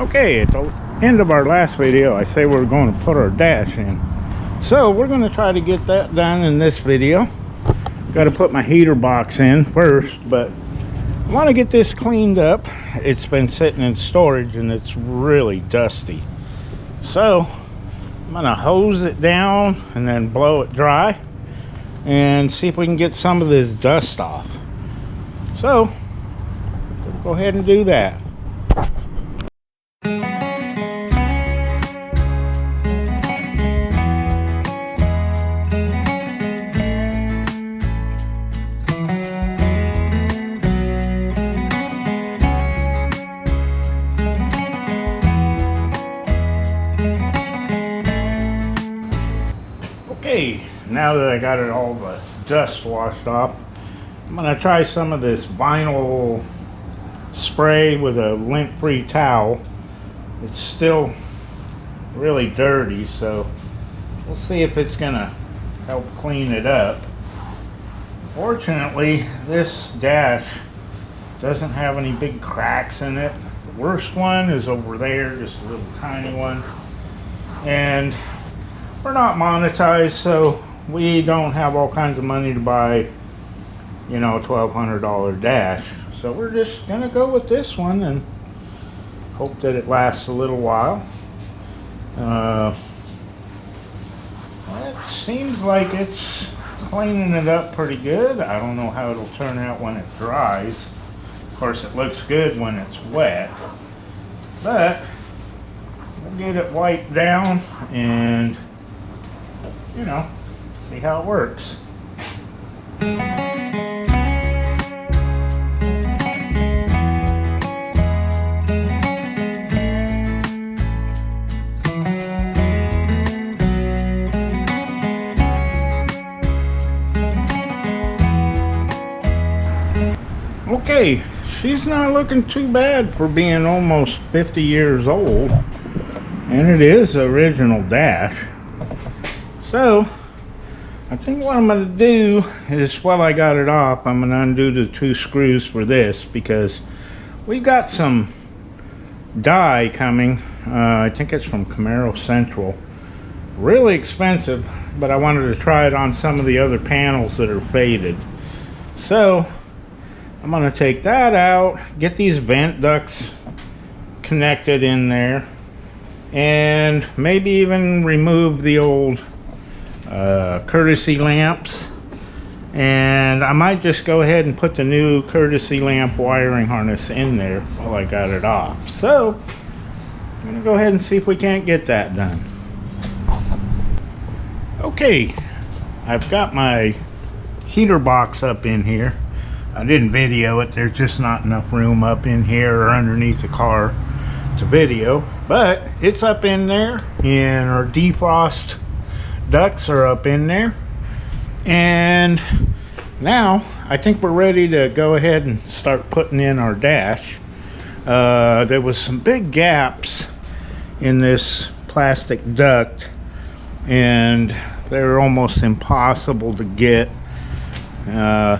Okay, at the end of our last video, I say we're going to put our dash in. So we're going to try to get that done in this video. Got to put my heater box in first, but I want to get this cleaned up. It's been sitting in storage and it's really dusty. So I'm going to hose it down and then blow it dry and see if we can get some of this dust off. So we'll go ahead and do that. Okay, now that I got it all the dust washed off, I'm going to try some of this vinyl spray with a lint-free towel. It's still really dirty, so we'll see if it's going to help clean it up. Fortunately, this dash doesn't have any big cracks in it. The worst one is over there, just a little tiny one. And we're not monetized, so we don't have all kinds of money to buy, you know, a $1,200 dash. So we're just gonna go with this one and hope that it lasts a little while. It seems like it's cleaning it up pretty good. I don't know how it'll turn out when it dries. Of course, it looks good when it's wet, but we'll get it wiped down and, you know, see how it works. Okay, she's not looking too bad for being almost 50 years old, and it is the original dash. So I think what I'm going to do is, while I got it off, I'm going to undo the 2 screws for this, because we've got some dye coming. I think it's from Camaro Central. Really expensive, but I wanted to try it on some of the other panels that are faded. So I'm going to take that out, get these vent ducts connected in there, and maybe even remove the old courtesy lamps. And I might just go ahead and put the new courtesy lamp wiring harness in there while I got it off. So I'm going to go ahead and see if we can't get that done. Okay, I've got my heater box up in here. I didn't video it, there's just not enough room up in here or underneath the car to video, but it's up in there, and our defrost ducts are up in there. And now I think we're ready to go ahead and start putting in our dash. There was some big gaps in this plastic duct, and they're almost impossible to get.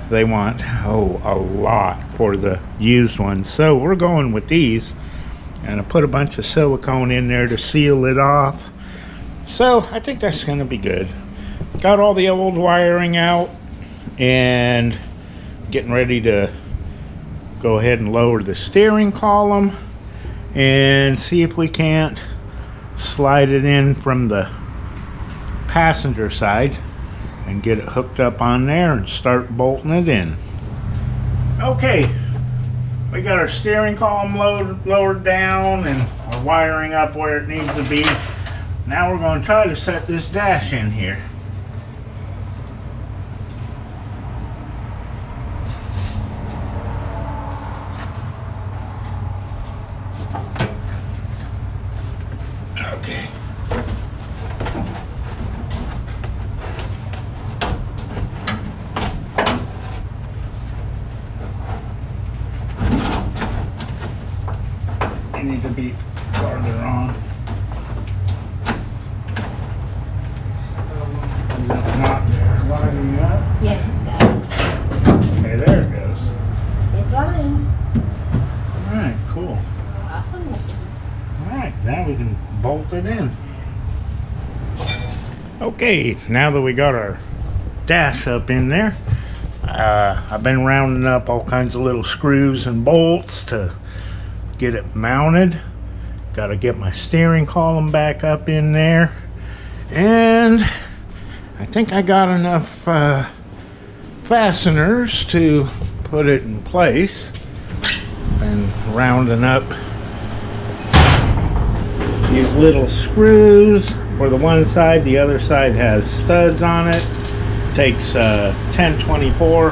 They want a lot for the used ones, so we're going with these, and I put a bunch of silicone in there to seal it off. So I think that's going to be good. Got all the old wiring out and getting ready to go ahead and lower the steering column and see if we can't slide it in from the passenger side and get it hooked up on there and start bolting it in. Okay, we got our steering column lowered down and we're wiring up where it needs to be. Now we're going to try to set this dash in here. They need to be farther on. Is it not lining up? Yeah, it's got it. Okay, there it goes. It's lining. Alright, cool. Awesome. Alright, now we can bolt it in. Okay, now that we got our dash up in there, I've been rounding up all kinds of little screws and bolts to get it mounted. Got to get my steering column back up in there, and I think I got enough fasteners to put it in place. Been rounding up these little screws for the one side. The other side has studs on it. Takes 1024,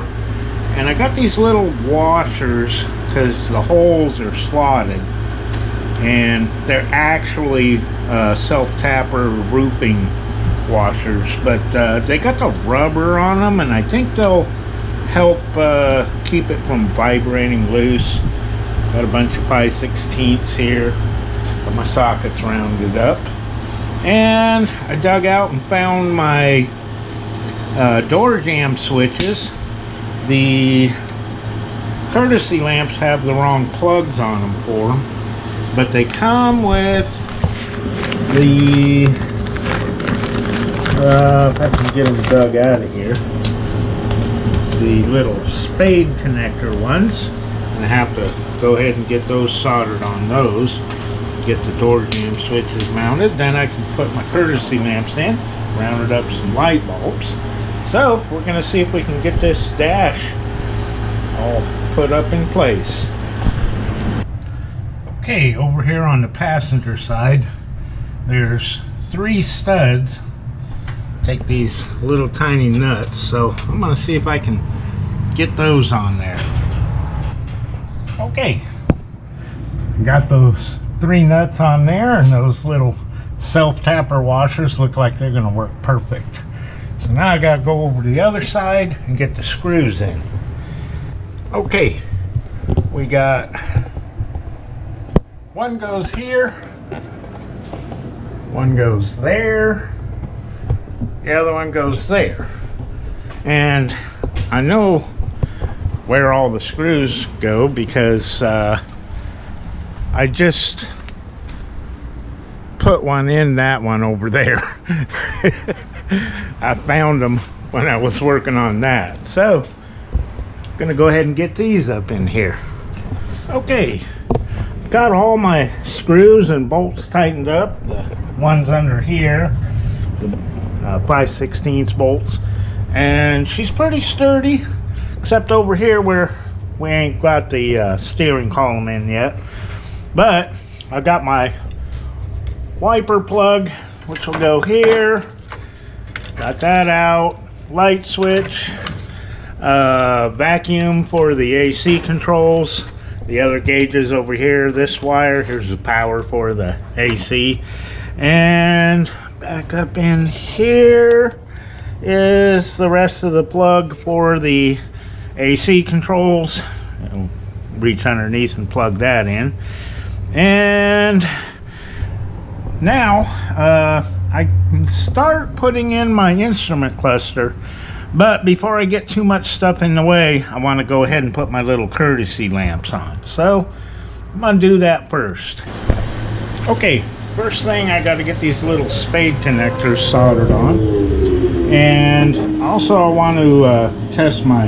and I got these little washers because the holes are slotted, and they're actually self-tapper roofing washers, but they got the rubber on them, and I think they'll help keep it from vibrating loose. Got a bunch of 5/16 here, got my sockets rounded up, and I dug out and found my door jamb switches. The courtesy lamps have the wrong plugs on them for them, but they come with the if I can get them dug out of here, the little spade connector ones, and I have to go ahead and get those soldered on those, get the door jamb switches mounted. Then I can put my courtesy lamps in, rounded up some light bulbs. So we're going to see if we can get this dash all put up in place. Okay, over here on the passenger side, there's 3 studs. Take these little tiny nuts, so I'm going to see if I can get those on there. Okay, got those 3 nuts on there, and those little self-tapper washers look like they're going to work perfect. So now I gotta go over to the other side and get the screws in. Okay, we got one goes here, one goes there, the other one goes there. And I know where all the screws go because I just put one in that one over there. I found them when I was working on that. So, I'm gonna go ahead and get these up in here. Okay, got all my screws and bolts tightened up. The ones under here, the 5/16 bolts, and she's pretty sturdy, except over here where we ain't got the steering column in yet. But I got my wiper plug, which will go here. Got that out. Light switch, vacuum for the AC controls. The other gauges over here. This wire, here's the power for the AC. And back up in here is the rest of the plug for the AC controls. I'll reach underneath and plug that in. And now I can start putting in my instrument cluster, but before I get too much stuff in the way, I want to go ahead and put my little courtesy lamps on. So I'm going to do that first. Okay, first thing, I got to get these little spade connectors soldered on, and also I want to test my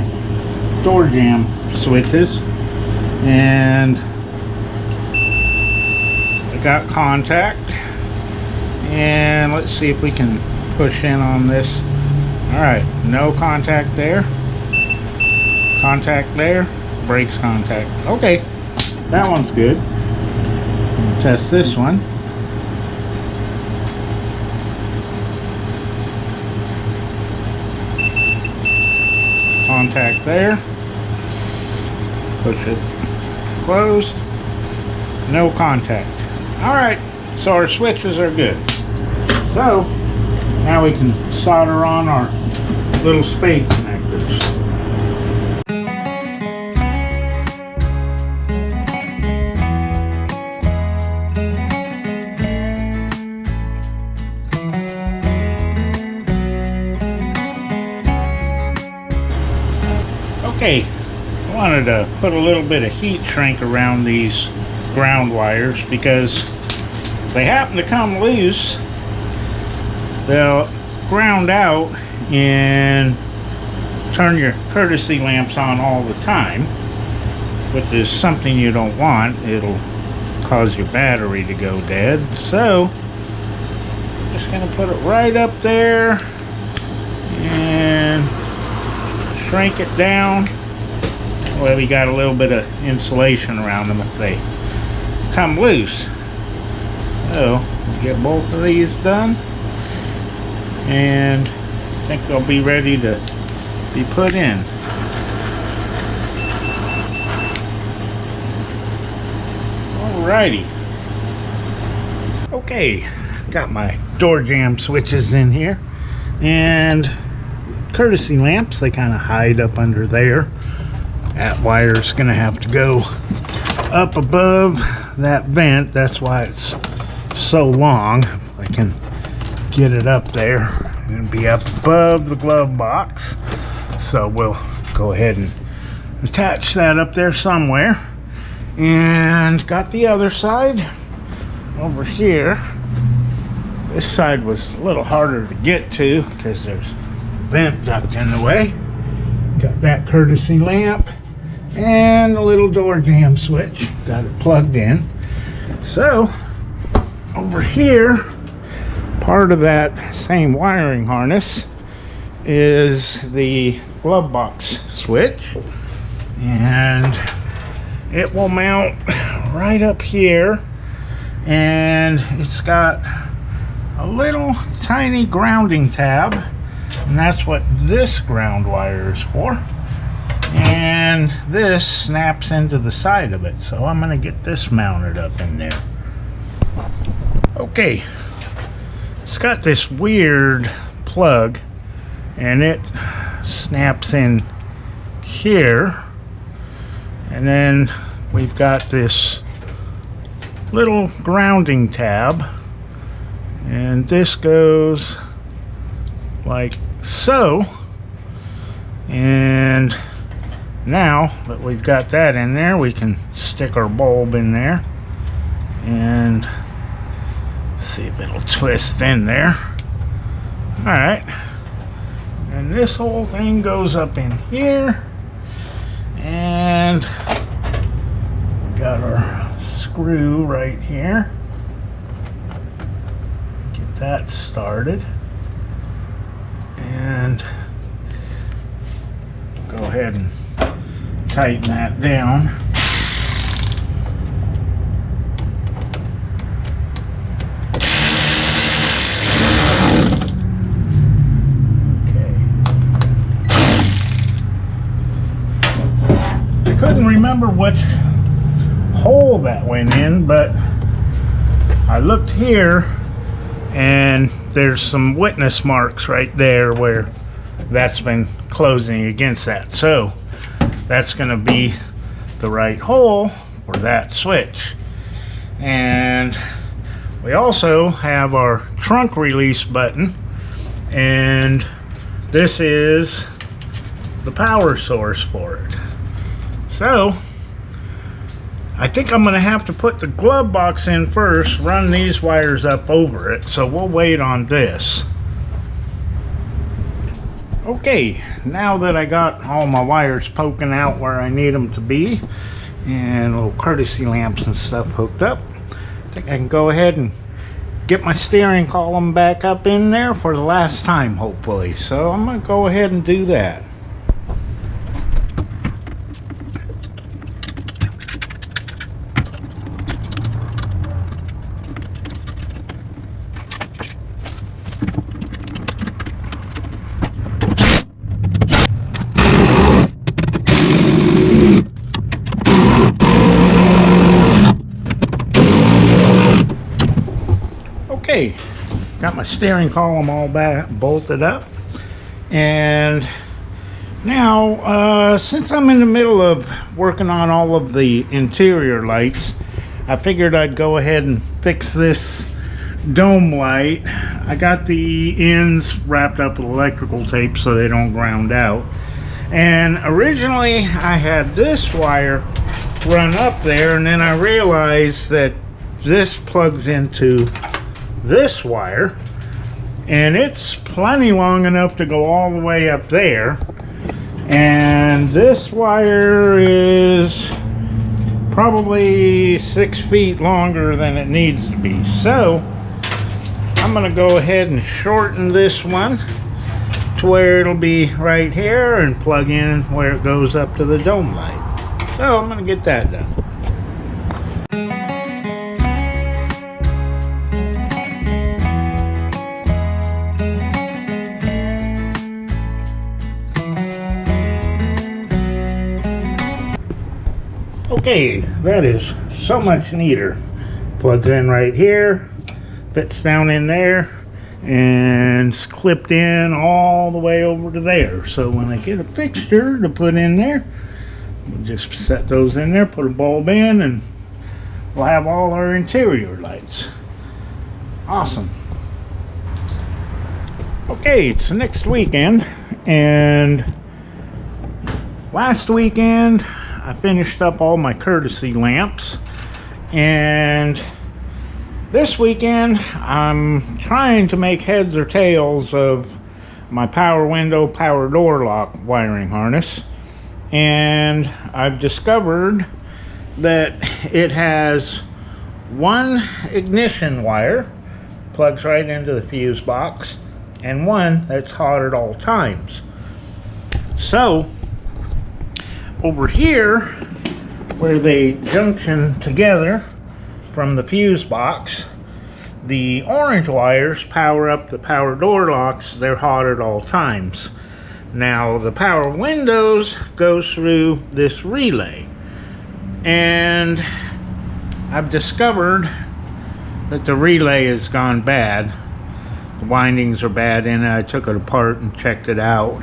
door jamb switches, and I got contact. And let's see if we can push in on this. Alright, no contact there. Contact there. Brakes contact. Okay, that one's good. We'll test this one. Contact there. Push it closed. No contact. Alright, so our switches are good. So now we can solder on our little spade connectors. I wanted to put a little bit of heat shrink around these ground wires because if they happen to come loose, they'll ground out and turn your courtesy lamps on all the time, which is something you don't want. It'll cause your battery to go dead. So just gonna put it right up there and shrink it down. Well, we got a little bit of insulation around them if they come loose. So we'll get both of these done, and I think they'll be ready to be put in. Alrighty. Okay, got my door jamb switches in here, and courtesy lamps, they kind of hide up under there. That wire's gonna have to go up above that vent. That's why it's so long. If I can get it up there, it's gonna be up above the glove box. So we'll go ahead and attach that up there somewhere. And got the other side over here. This side was a little harder to get to because there's a vent duct in the way. Got that courtesy lamp and a little door jamb switch. Got it plugged in. So over here, part of that same wiring harness is the glove box switch, and it will mount right up here, and it's got a little tiny grounding tab, and that's what this ground wire is for. And this snaps into the side of it, so I'm going to get this mounted up in there. Okay, it's got this weird plug, and it snaps in here, and then we've got this little grounding tab, and this goes like so. And now that we've got that in there, we can stick our bulb in there and see if it'll twist in there. Alright, and this whole thing goes up in here, and we got our screw right here. Get that started, and go ahead and tighten that down. Okay. I couldn't remember which hole that went in, but I looked here and there's some witness marks right there where that's been closing against that. So that's going to be the right hole for that switch. And we also have our trunk release button, and this is the power source for it. So I think I'm going to have to put the glove box in first, run these wires up over it, so we'll wait on this. Okay, now that I got all my wires poking out where I need them to be, and little courtesy lamps and stuff hooked up, I think I can go ahead and get my steering column back up in there for the last time, hopefully. So I'm going to go ahead and do that. Okay, got my steering column all back bolted up, and now since I'm in the middle of working on all of the interior lights, I figured I'd go ahead and fix this dome light. I got the ends wrapped up with electrical tape so they don't ground out, And originally I had this wire run up there, and then I realized that this plugs into this wire, and it's plenty long enough to go all the way up there. And this wire is probably 6 feet longer than it needs to be. So I'm going to go ahead and shorten this one to where it'll be right here and plug in where it goes up to the dome light. So I'm going to get that done. Okay, that is so much neater. Plugs in right here, fits down in there, and it's clipped in all the way over to there. So when I get a fixture to put in there, we'll just set those in there, put a bulb in, and we'll have all our interior lights. Awesome. Okay, it's next weekend, and last weekend I finished up all my courtesy lamps, and this weekend I'm trying to make heads or tails of my power window, power door lock wiring harness. And I've discovered that it has one ignition wire, plugs right into the fuse box, and one that's hot at all times. So over here, where they junction together from the fuse box, the orange wires power up the power door locks. They're hot at all times. Now the power windows goes through this relay, and I've discovered that the relay has gone bad. The windings are bad in it. I took it apart and checked it out.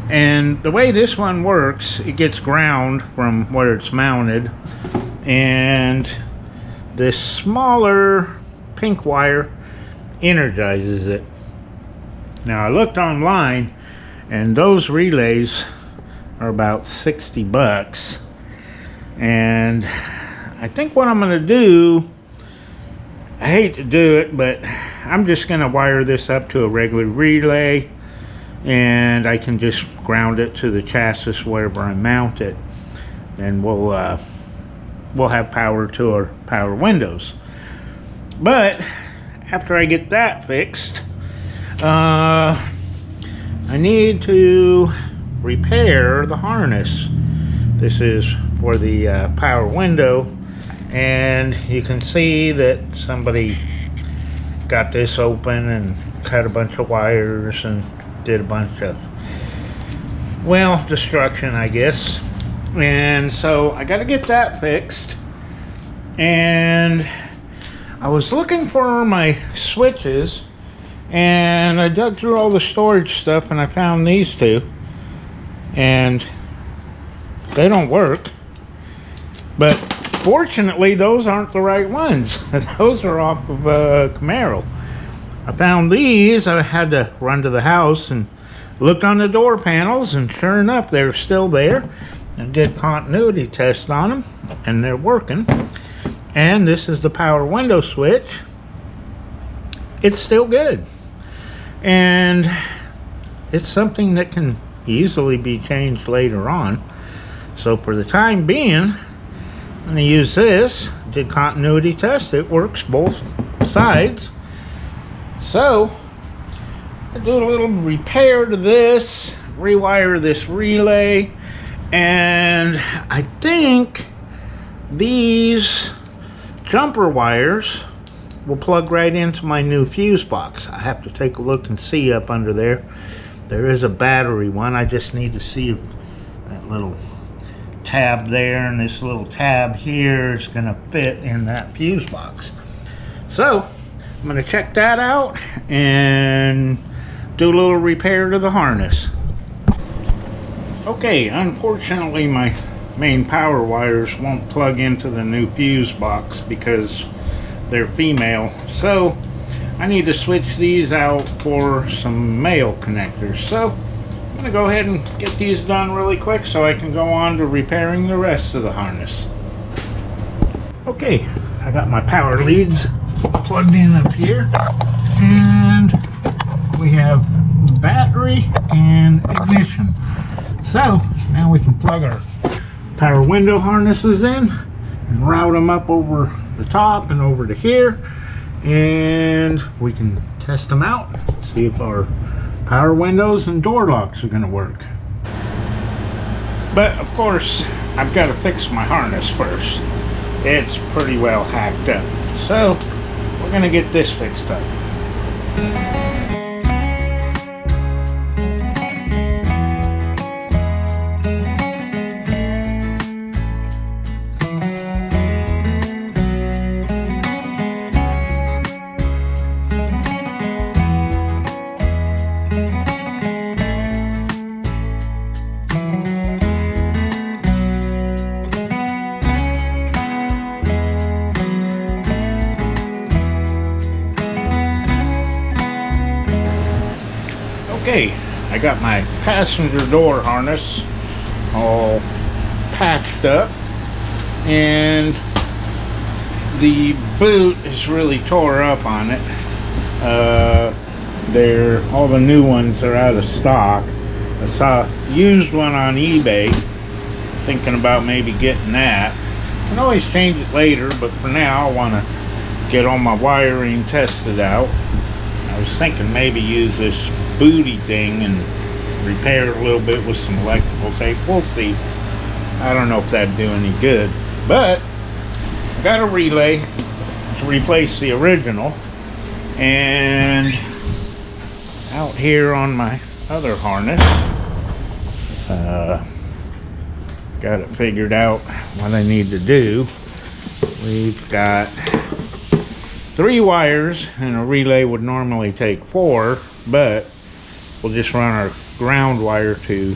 And the way this one works, it gets ground from where it's mounted, and this smaller pink wire energizes it. Now I looked online, and those relays are about 60 bucks. And I think what I'm going to do, I hate to do it, but I'm just going to wire this up to a regular relay, and I can just ground it to the chassis wherever I mount it, and we'll have power to our power windows. But after I get that fixed, I need to repair the harness. This is for the power window, and you can see that somebody got this open and cut a bunch of wires and did a bunch of, well, destruction, I guess. And so I got to get that fixed. And I was looking for my switches, and I dug through all the storage stuff, and I found these two, and they don't work. But fortunately, those aren't the right ones. Those are off of Camaro. I found these. I had to run to the house and looked on the door panels, and sure enough, they're still there. And did continuity test on them, and they're working. And this is the power window switch. It's still good, and it's something that can easily be changed later on. So for the time being, I'm going to use this. Did continuity test. It works both sides. So I do a little repair to this, rewire this relay, and I think these jumper wires will plug right into my new fuse box. I have to take a look and see up under there. There is a battery one. I just need to see if that little tab there and this little tab here is going to fit in that fuse box. So I'm going to check that out and do a little repair to the harness. Okay, unfortunately my main power wires won't plug into the new fuse box because they're female, so I need to switch these out for some male connectors. So I'm gonna go ahead and get these done really quick so I can go on to repairing the rest of the harness. Okay, I got my power leads plugged in up here, and we have battery and ignition. So now we can plug our power window harnesses in and route them up over the top and over to here, and we can test them out, see if our power windows and door locks are going to work. But of course I've got to fix my harness first. It's pretty well hacked up, so we're going to get this fixed up. Okay, I got my passenger door harness all patched up, and the boot is really tore up on it. All the new ones are out of stock. I saw a used one on eBay, thinking about maybe getting that. I can always change it later, but for now I want to get all my wiring tested out. I was thinking maybe use this booty thing and repair it a little bit with some electrical tape. We'll see. I don't know if that'd do any good, but I got a relay to replace the original, and out here on my other harness, got it figured out what I need to do. We've got 3 wires, and a relay would normally take 4, but we'll just run our ground wire to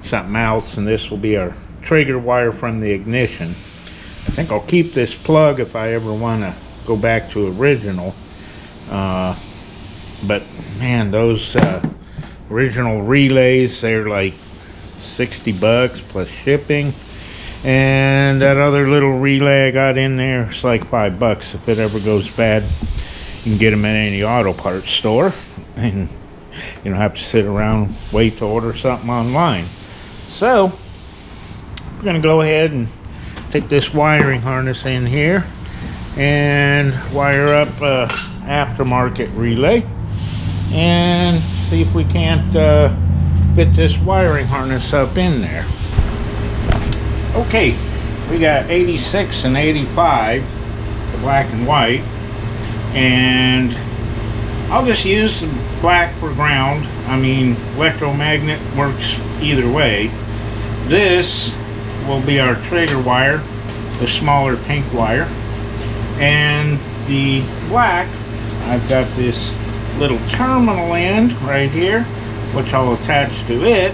something else, and this will be our trigger wire from the ignition. I think I'll keep this plug if I ever want to go back to original. But man, those original relays, they're like $60 plus shipping. And that other little relay I got in there, it's like $5. If it ever goes bad, you can get them at any auto parts store, and you don't have to sit around wait to order something online. So we're gonna go ahead and take this wiring harness in here and wire up a aftermarket relay and see if we can't fit this wiring harness up in there. Okay, we got 86 and 85, the black and white, and I'll just use the black for ground. I mean, electromagnet works either way. This will be our trigger wire, the smaller pink wire, and the black, I've got this little terminal end right here, which I'll attach to it,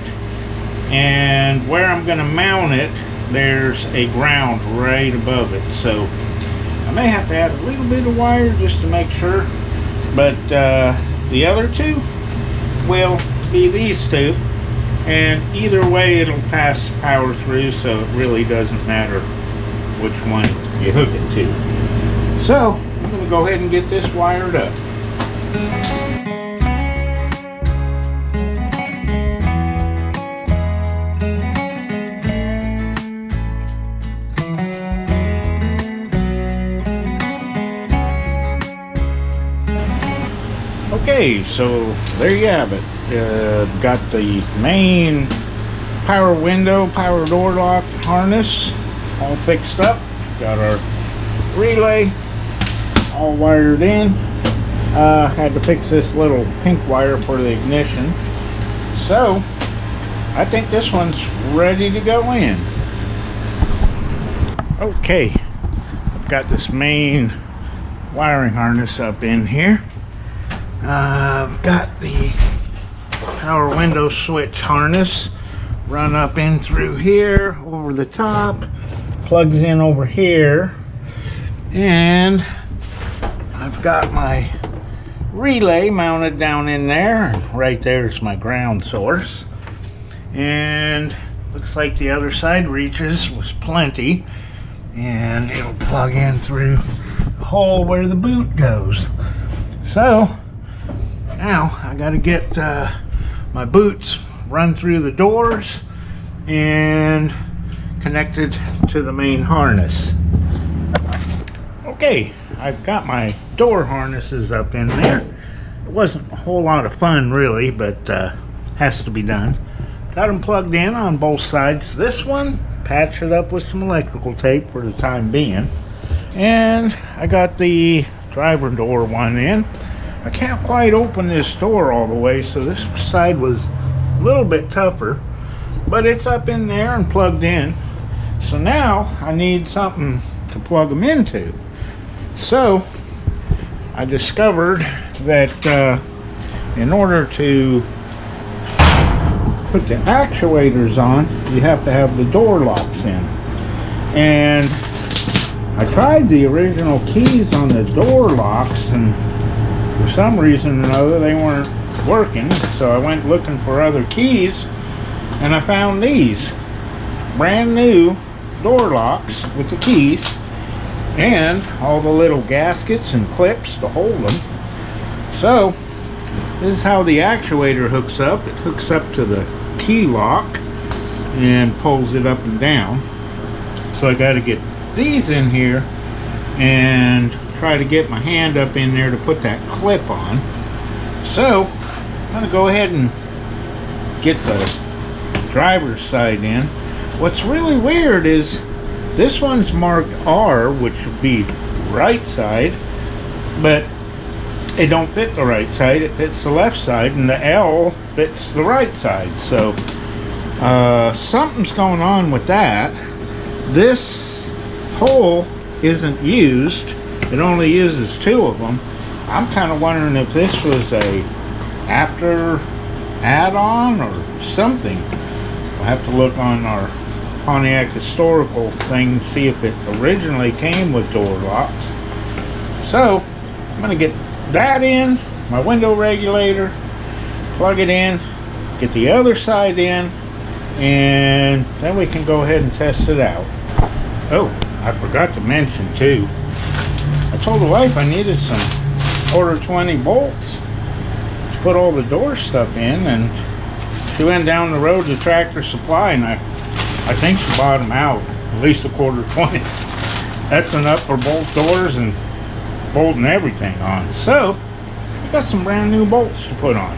and where I'm going to mount it, there's a ground right above it, so I may have to add a little bit of wire just to make sure, but the other 2 will be these 2, and either way it'll pass power through, so it really doesn't matter which one you hook it to. So I'm going to go ahead and get this wired up. Okay, so there you have it. Got the main power window, power door lock harness all fixed up. Got our relay all wired in. Had to fix this little pink wire for the ignition. So I think this one's ready to go in. Okay, I've got this main wiring harness up in here. I've got the power window switch harness run up in through here, over the top, plugs in over here, and I've got my relay mounted down in there. Right there is my ground source. and looks like the other side reaches was plenty, and it'll plug in through the hole where the boot goes. So now I got to get my boots run through the doors and connected to the main harness. Okay, I've got my door harnesses up in there. It wasn't a whole lot of fun really, but has to be done. Got them plugged in on both sides. This one, patched it up with some electrical tape for the time being. And I got the driver door one in. I can't quite open this door all the way, so this side was a little bit tougher. But it's up in there and plugged in. So now I need something to plug them into. So I discovered that in order to put the actuators on, you have to have the door locks in. And I tried the original keys on the door locks, and for some reason or another they weren't working, so I went looking for other keys, and I found these brand new door locks with the keys and all the little gaskets and clips to hold them. So this is how the actuator hooks up. It hooks up to the key lock and pulls it up and down. So I got to get these in here and try to get my hand up in there to put that clip on. So I'm going to go ahead and get the driver's side in. What's really weird is this one's marked R, which would be right side, but it don't fit the right side. It fits the left side, and the L fits the right side. So something's going on with that. This hole isn't used. It only uses 2 of them. I'm kind of wondering if this was a after add-on or something. We'll have to look on our Pontiac historical thing, see if it originally came with door locks. So I'm going to get that in, my window regulator, plug it in, get the other side in, and then we can go ahead and test it out. Oh, I forgot to mention too, I told the wife I needed some quarter 20 bolts to put all the door stuff in, and she went down the road to Tractor Supply, and I think she bought them out, at least a quarter 20. That's enough for both doors and bolting everything on. So I got some brand new bolts to put on.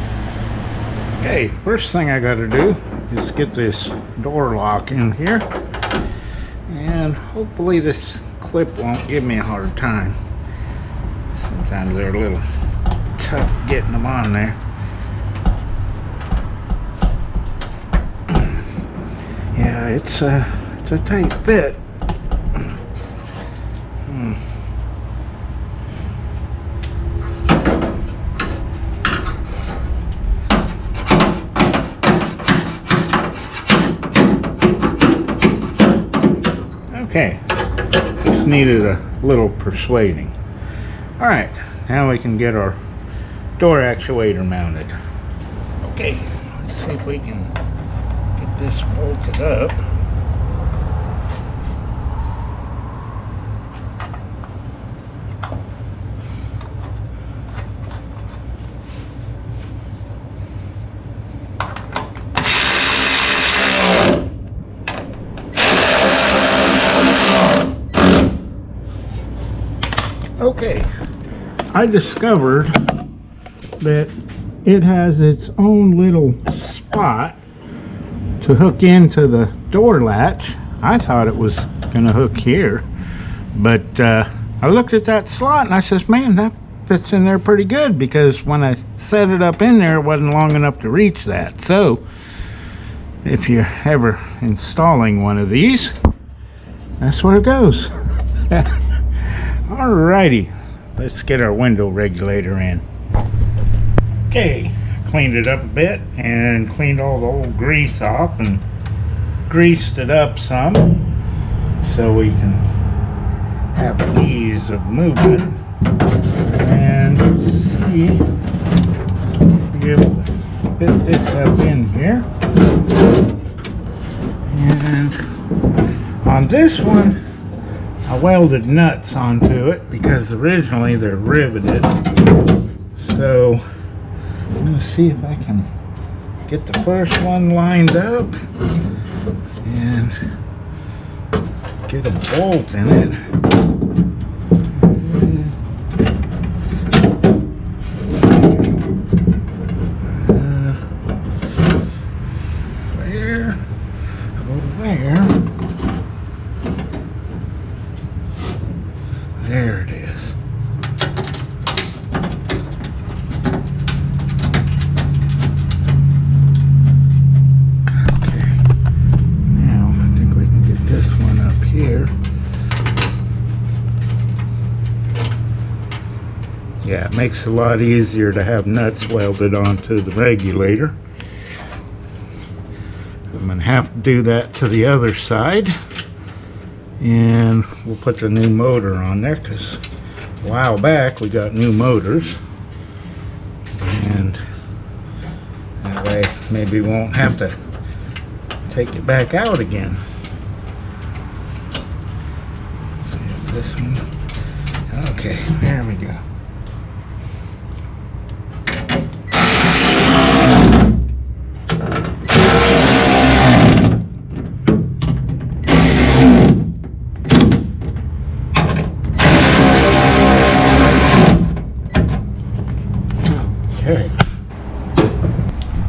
Okay, first thing I got to do is get this door lock in here, and hopefully this clip won't give me a hard time. Sometimes they're a little tough getting them on there. Yeah, it's a tight fit. Okay, just needed a little persuading. Alright, now we can get our door actuator mounted. Okay, let's see if we can get this bolted up. Okay, I discovered that it has its own little spot to hook into the door latch. I thought it was gonna hook here, but I looked at that slot and I says, man, that fits in there pretty good, because when I set it up in there, it wasn't long enough to reach that. So if you're ever installing one of these, that's where it goes. Alrighty, let's get our window regulator in. Okay, cleaned it up a bit and cleaned all the old grease off and greased it up some so we can have ease of movement. And see, be able to fit this up in here. And on this one, I welded nuts onto it because originally they're riveted. So I'm going to see if I can get the first one lined up and get a bolt in it. There it is. Okay. Now I think we can get this one up here. Yeah, it makes it a lot easier to have nuts welded onto the regulator. I'm going to have to do that to the other side. And we'll put the new motor on there because a while back we got new motors, and that way maybe we won't have to take it back out again. See if this one, okay, there we go.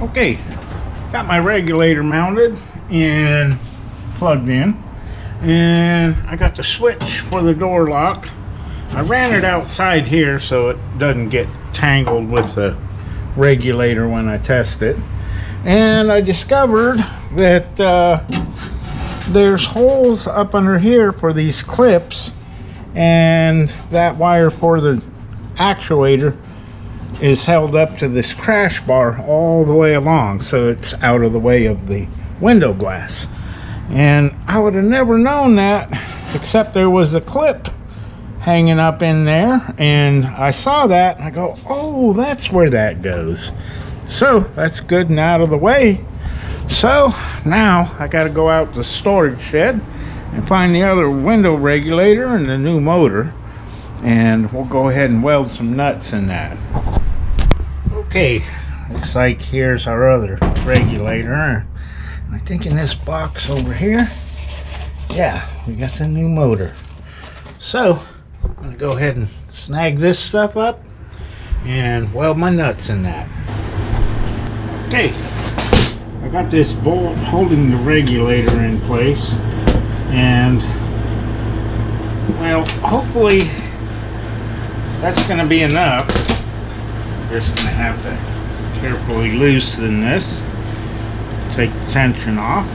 Okay, got my regulator mounted and plugged in, and I got the switch for the door lock. I ran it outside here so it doesn't get tangled with the regulator when I test it, and I discovered that there's holes up under here for these clips, and that wire for the actuator is held up to this crash bar all the way along, so it's out of the way of the window glass. And I would have never known that except there was a clip hanging up in there, and I saw that and I go, oh, that's where that goes. So that's good and out of the way. So now I got to go out to the storage shed and find the other window regulator and the new motor, and we'll go ahead and weld some nuts in that. Okay, looks like here's our other regulator. I think in this box over here, yeah, we got the new motor. So I'm gonna go ahead and snag this stuff up and weld my nuts in that. Okay, I got this bolt holding the regulator in place, and well, hopefully that's gonna be enough. Just gonna have to carefully loosen this, take the tension off.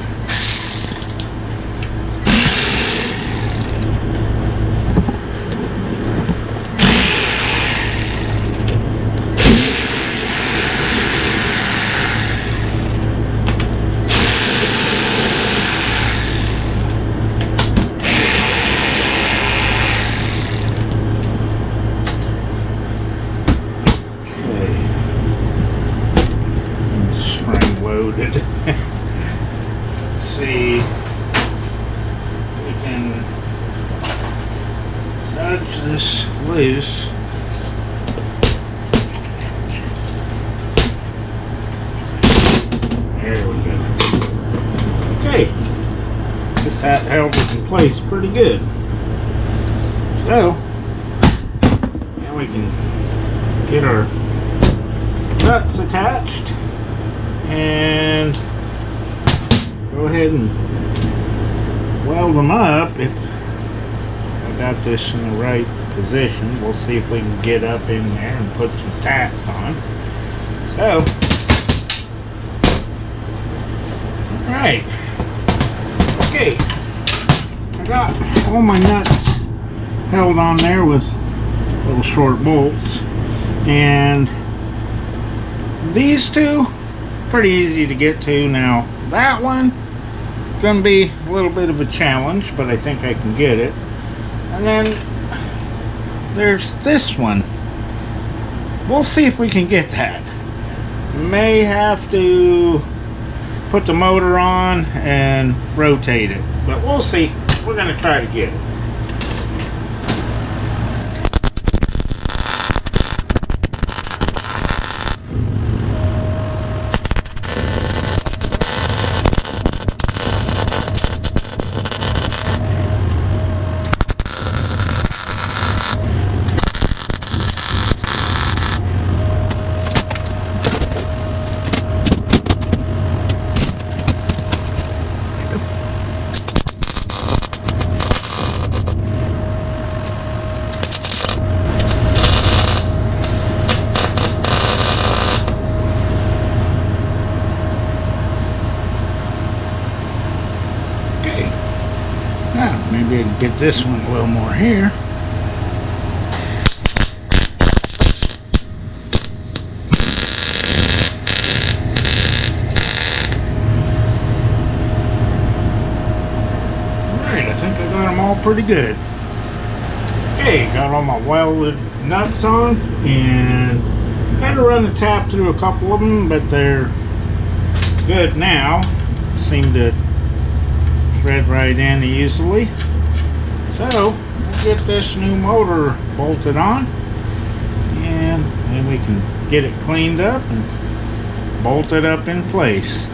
Let's see, we can nudge this loose. There we go. Okay, this hat held it in place pretty good. So now we can get our nuts attached and go ahead and weld them up. If I got this in the right position, we'll see if we can get up in there and put some tacks on. So, alright, okay, I got all my nuts held on there with little short bolts, and these two pretty easy to get to. Now that one gonna be a little bit of a challenge, but I think I can get it. And then there's this one. We'll see if we can get that. May have to put the motor on and rotate it. But we'll see. We're gonna try to get it. Now, maybe I can get this one a little more here. Alright, I think I got them all pretty good. Okay, got all my welded nuts on, and had to run the tap through a couple of them, but they're good now. Seem to thread right in easily. So we'll get this new motor bolted on, and then we can get it cleaned up and bolted up in place.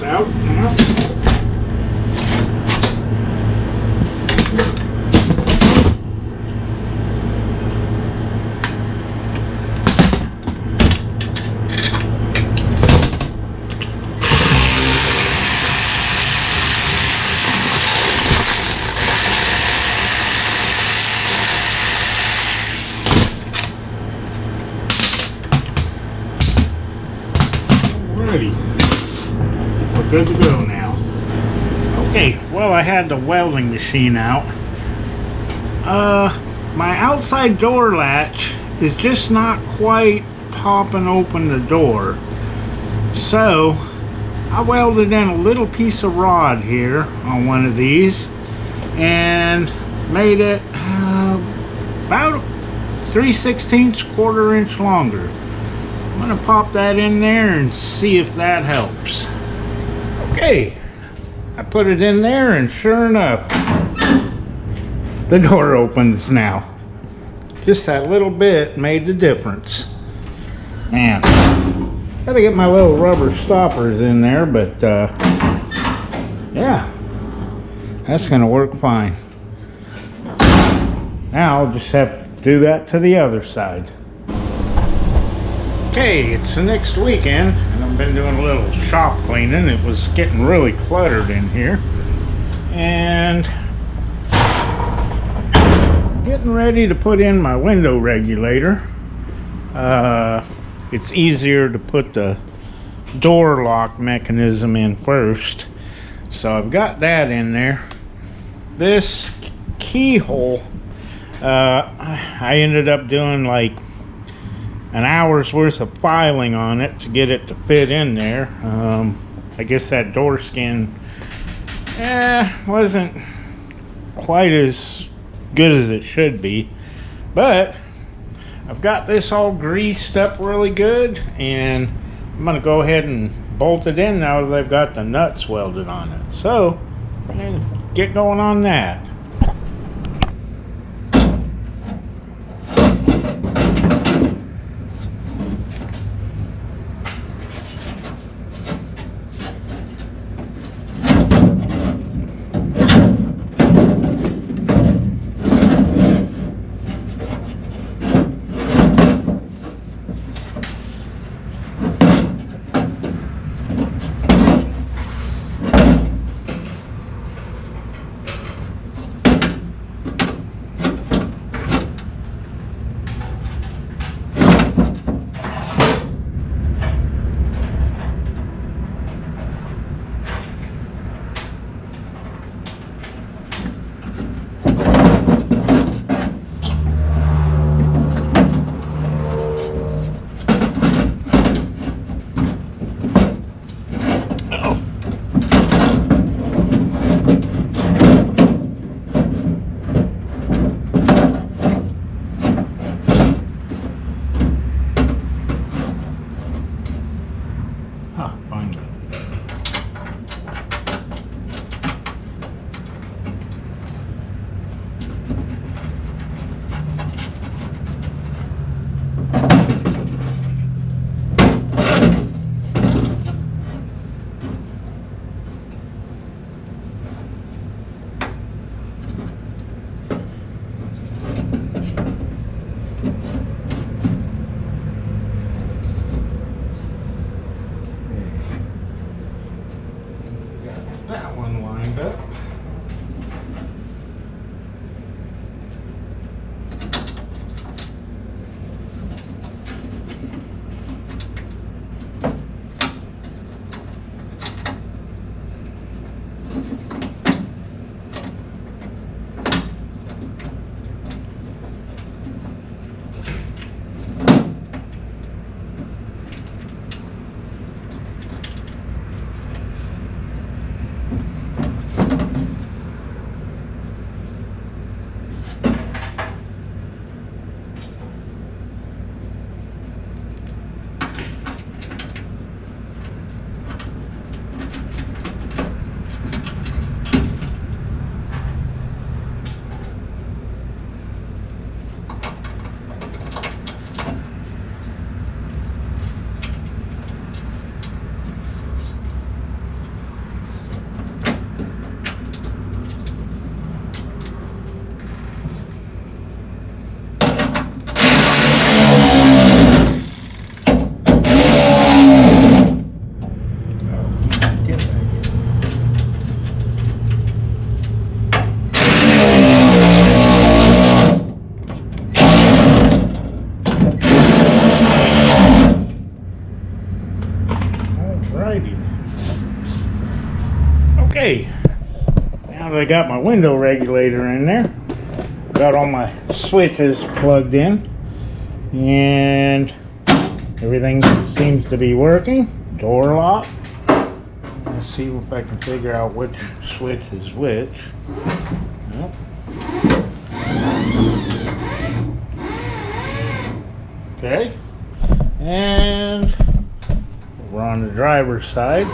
Out now. Alrighty. We're good to go now. Okay, well, I had the welding machine out. My outside door latch is just not quite popping open the door. So I welded in a little piece of rod here on one of these and made it about 3/16 1/4 inch longer. I'm gonna pop that in there and see if that helps. Okay, I put it in there, and sure enough, the door opens now. Just that little bit made the difference. Man, gotta get my little rubber stoppers in there, but yeah, that's gonna work fine. Now I'll just have to do that to the other side. Okay, it's the next weekend, and I've been doing a little shop cleaning. It was getting really cluttered in here, and getting ready to put in my window regulator. It's easier to put the door lock mechanism in first, so I've got that in there. This keyhole, I ended up doing like an hour's worth of filing on it to get it to fit in there. I guess that door skin wasn't quite as good as it should be, but I've got this all greased up really good, and I'm gonna go ahead and bolt it in now that I've got the nuts welded on it. So I'm gonna get going on that. Huh, finally. That one lined up. Alrighty. Okay, now that I got my window regulator in there, got all my switches plugged in, and everything seems to be working. Door lock. Let's see if I can figure out which switch is which. Yep. Okay, and we're on the driver's side.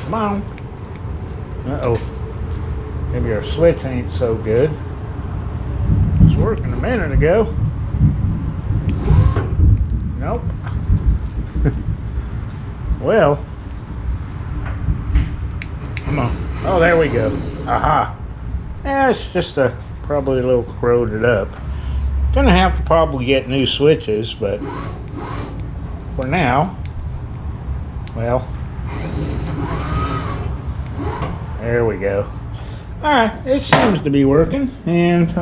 Come on. Uh-oh. Maybe our switch ain't so good. It was working a minute ago. Nope. Well. Come on. Oh, there we go. Aha. Yeah, it's just probably a little corroded up. Gonna have to probably get new switches, but for now, well, there we go. Alright, it seems to be working. And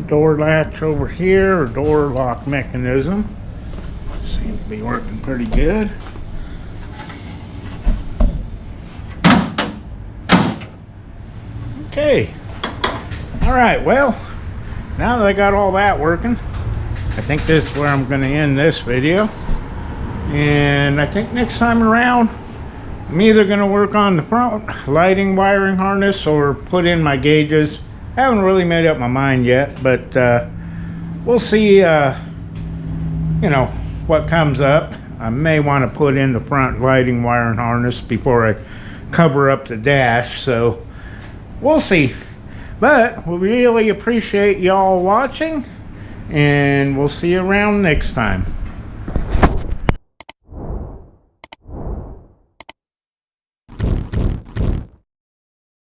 door latch over here, or door lock mechanism, seems to be working pretty good. Okay. Alright, well, now that I got all that working, I think this is where I'm going to end this video. And I think next time around, I'm either going to work on the front lighting wiring harness or put in my gauges. I haven't really made up my mind yet, but we'll see, you know, what comes up. I may want to put in the front lighting wiring harness before I cover up the dash, so we'll see. But we really appreciate y'all watching, and we'll see you around next time.